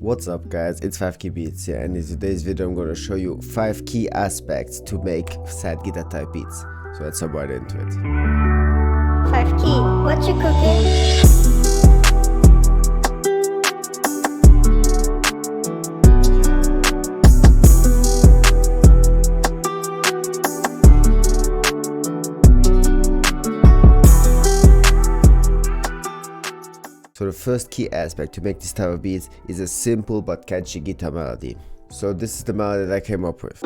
What's up guys, it's 5cubeatz here, and in today's video I'm going to show you 5 key aspects to make sad guitar type beats. So let's jump right into it. 5 key, what you cooking? So the first key aspect to make this type of beats is a simple but catchy guitar melody. So this is the melody that I came up with.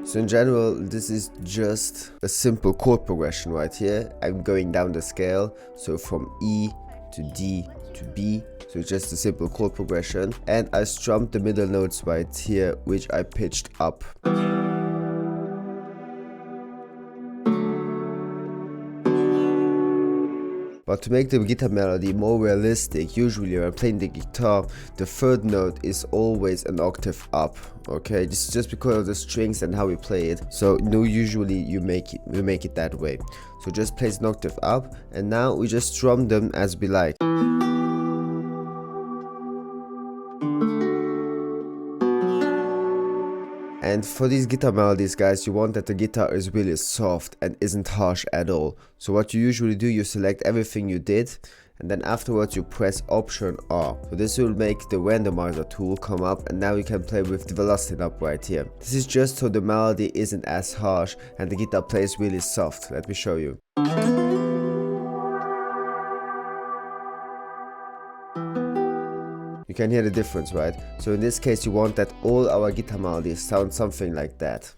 So in general, this is just a simple chord progression right here. I'm going down the scale, so from E to D to B. So it's just a simple chord progression. And I strummed the middle notes right here, which I pitched up. But to make the guitar melody more realistic, usually when I'm playing the guitar, the third note is always an octave up. Okay, this is just because of the strings and how we play it. So no, usually we make it that way. So just place an octave up, and now we just strum them as we like. And for these guitar melodies, guys, you want that the guitar is really soft and isn't harsh at all. So what you usually do, you select everything you did, and then afterwards you press Option R. So this will make the randomizer tool come up, and now you can play with the velocity knob right here. This is just so the melody isn't as harsh and the guitar plays really soft. Let me show you. You can hear the difference, right? So in this case, you want that all our guitar melodies sound something like that.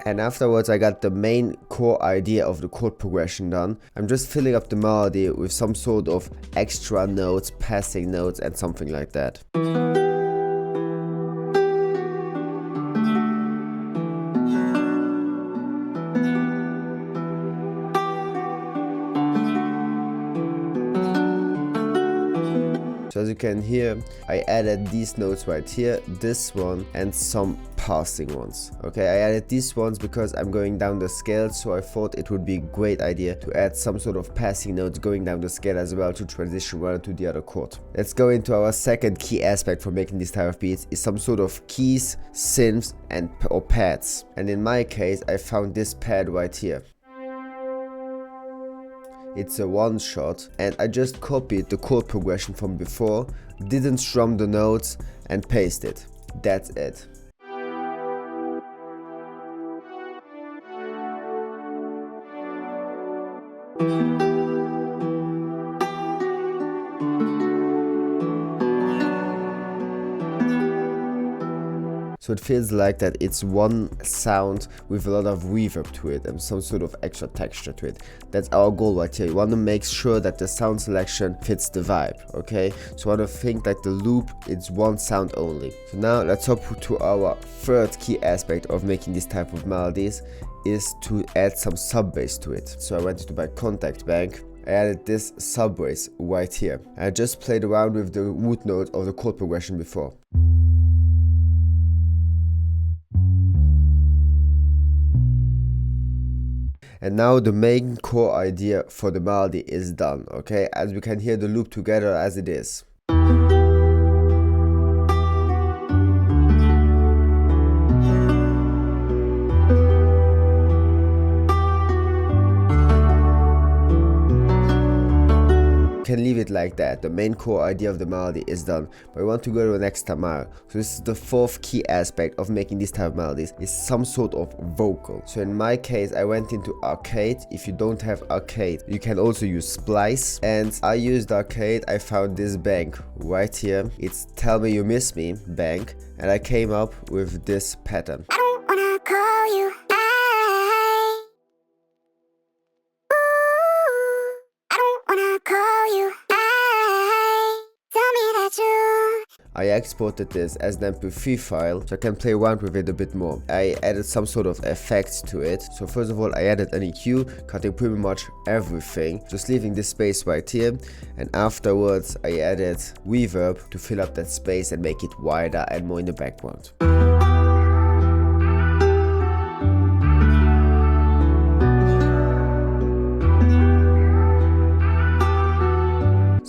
And afterwards, I got the main core idea of the chord progression done. I'm just filling up the melody with some sort of extra notes, passing notes, and something like that. So as you can hear, I added these notes right here, this one, and some passing ones. Okay, I added these ones because I'm going down the scale, so I thought it would be a great idea to add some sort of passing notes going down the scale as well to transition one to the other chord. Let's go into our second key aspect for making this type of beats, is some sort of keys, synths, or pads. And in my case, I found this pad right here. It's a one shot, and I just copied the chord progression from before, didn't strum the notes, and paste it. That's it. So it feels like that it's one sound with a lot of reverb to it and some sort of extra texture to it. That's our goal right here. We want to make sure that the sound selection fits the vibe, okay? So I want to think that the loop, it's one sound only. So now let's hop to our third key aspect of making this type of melodies, is to add some sub bass to it. So I went to my contact bank. I added this sub bass right here. I just played around with the root note of the chord progression before. And now the main core idea for the melody is done, okay? As we can hear the loop together as it is. Can leave it like that. The main core idea of the melody is done, but we want to go to the next mile. So this is the fourth key aspect of making this type of melodies, is some sort of vocal. So in my case, I went into arcade. If you don't have arcade, you can also use splice, and I used arcade. I found this bank right here. It's Tell Me You Miss Me bank, and I came up with this pattern. I don't wanna call you. I exported this as an MP3 file so I can play around with it a bit more. I added some sort of effects to it. So first of all, I added an EQ, cutting pretty much everything, just leaving this space right here, and afterwards I added reverb to fill up that space and make it wider and more in the background.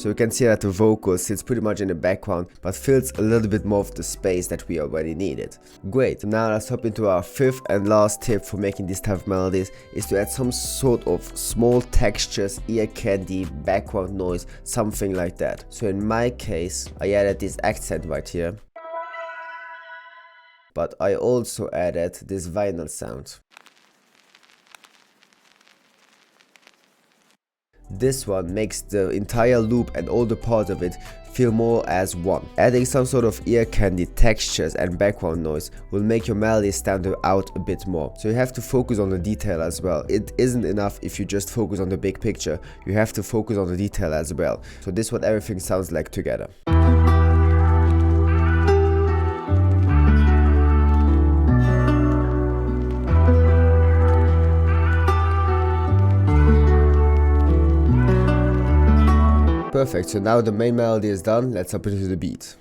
So you can see that the vocal sits pretty much in the background but fills a little bit more of the space that we already needed. Great, so now let's hop into our fifth and last tip for making these type of melodies, is to add some sort of small textures, ear candy, background noise, something like that. So in my case, I added this accent right here, but I also added this vinyl sound. This one makes the entire loop and all the parts of it feel more as one. Adding some sort of ear candy, textures and background noise will make your melody stand out a bit more. So you have to focus on the detail as well. It isn't enough if you just focus on the big picture. You have to focus on the detail as well. So this is what everything sounds like together. Perfect, so now the main melody is done, let's hop into the beat.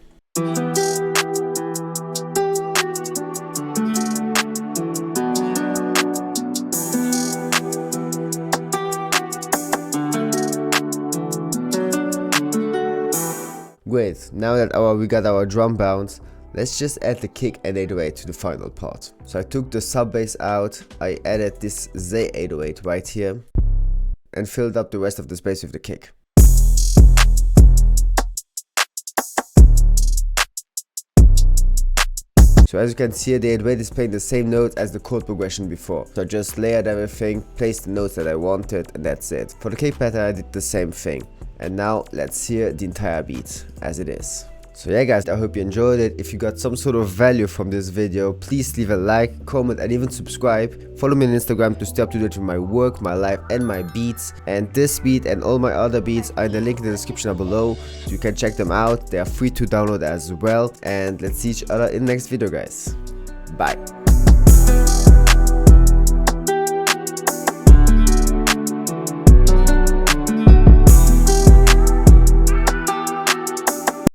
Great, now that we got our drum bounce, let's just add the kick and 808 to the final part. So I took the sub bass out, I added this Z 808 right here, and filled up the rest of the space with the kick. So as you can see, the 808 is playing the same notes as the chord progression before. So I just layered everything, placed the notes that I wanted, and that's it. For the kick pattern I did the same thing. And now let's hear the entire beat as it is. So yeah guys, I hope you enjoyed it. If you got some sort of value from this video, please leave a like, comment and even subscribe. Follow me on Instagram to stay up to date with my work, my life and my beats. And this beat and all my other beats are in the link in the description down below, so you can check them out. They are free to download as well. And let's see each other in the next video guys. Bye.